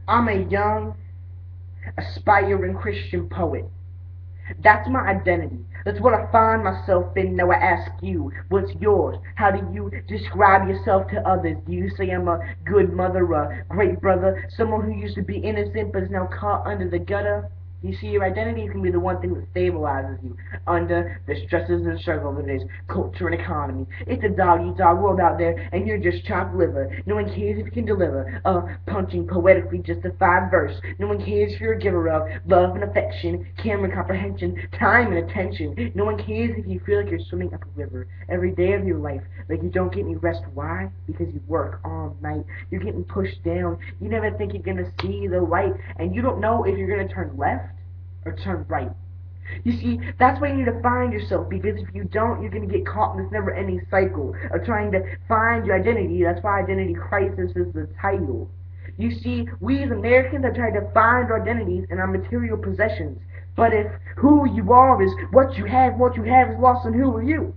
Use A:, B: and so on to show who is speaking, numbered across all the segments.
A: I'm a young, aspiring Christian poet. That's my identity. That's what I find myself in. Now I ask you, what's yours? How do you describe yourself to others? Do you say I'm a good mother, a great brother, someone who used to be innocent but is now caught under the gutter? You see, your identity can be the one thing that stabilizes you under the stresses and struggles that is culture and economy. It's a dog-eat-dog world out there, and you're just chopped liver. No one cares if you can deliver a punching, poetically justified verse. No one cares if you're a giver of love and affection, care and comprehension, time and attention. No one cares if you feel like you're swimming up a river every day of your life, like you don't get any rest. Why? Because you work all night. You're getting pushed down. You never think you're gonna see the light, and you don't know if you're gonna turn left or turn right. You see, that's why you need to find yourself, because if you don't, you're going to get caught in this never-ending cycle of trying to find your identity. That's why Identity Crisis is the title. You see, we as Americans are trying to find our identities in our material possessions. But if who you are is what you have is lost, then who are you?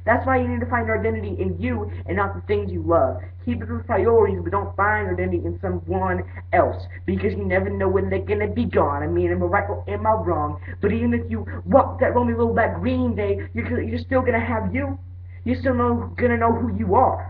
A: That's why you need to find your identity in you and not the things you love. Keep it with priorities, but don't find your identity in someone else, because you never know when they're gonna be gone. I mean, am I right or am I wrong? But even if you walk that lonely road that Green Day, you're still gonna have you. You're still gonna know who you are.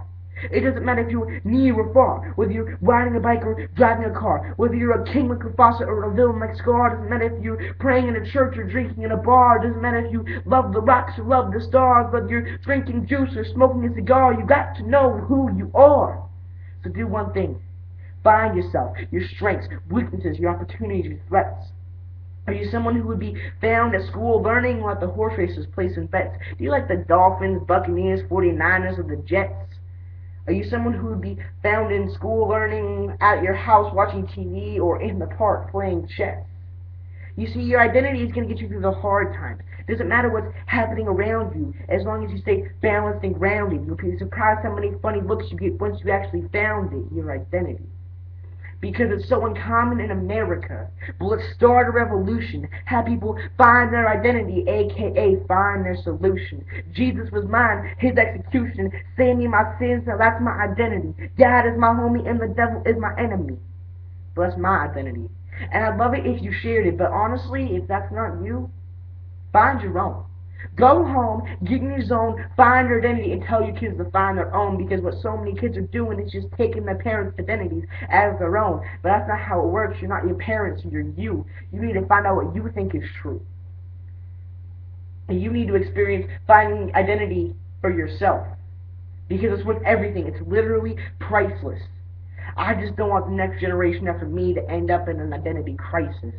A: It doesn't matter if you're near or far, whether you're riding a bike or driving a car, whether you're a king like Mufasa or a villain like Scar. It doesn't matter if you're praying in a church or drinking in a bar. It doesn't matter if you love the rocks or love the stars, whether you're drinking juice or smoking a cigar. You got to know who you are. So do one thing. Find yourself, your strengths, weaknesses, your opportunities, your threats. Are you someone who would be found at school learning, or at the horse races placing bets? Do you like the Dolphins, Buccaneers, 49ers, or the Jets? Are you someone who would be found in school learning, at your house watching TV, or in the park playing chess? You see, your identity is going to get you through the hard times. It doesn't matter what's happening around you, as long as you stay balanced and grounded. You'll be surprised how many funny looks you get once you actually found it, your identity. Because it's so uncommon in America. But let's start a revolution. Have people find their identity, aka find their solution. Jesus was mine, his execution, saved me my sins, now that's my identity. God is my homie and the devil is my enemy. But that's my identity. And I'd love it if you shared it, but honestly, if that's not you, find your own. Go home, get in your zone, find your identity, and tell your kids to find their own, because what so many kids are doing is just taking their parents' identities as their own. But that's not how it works. You're not your parents, you're you. You need to find out what you think is true. And you need to experience finding identity for yourself, because it's worth everything. It's literally priceless. I just don't want the next generation after me to end up in an identity crisis.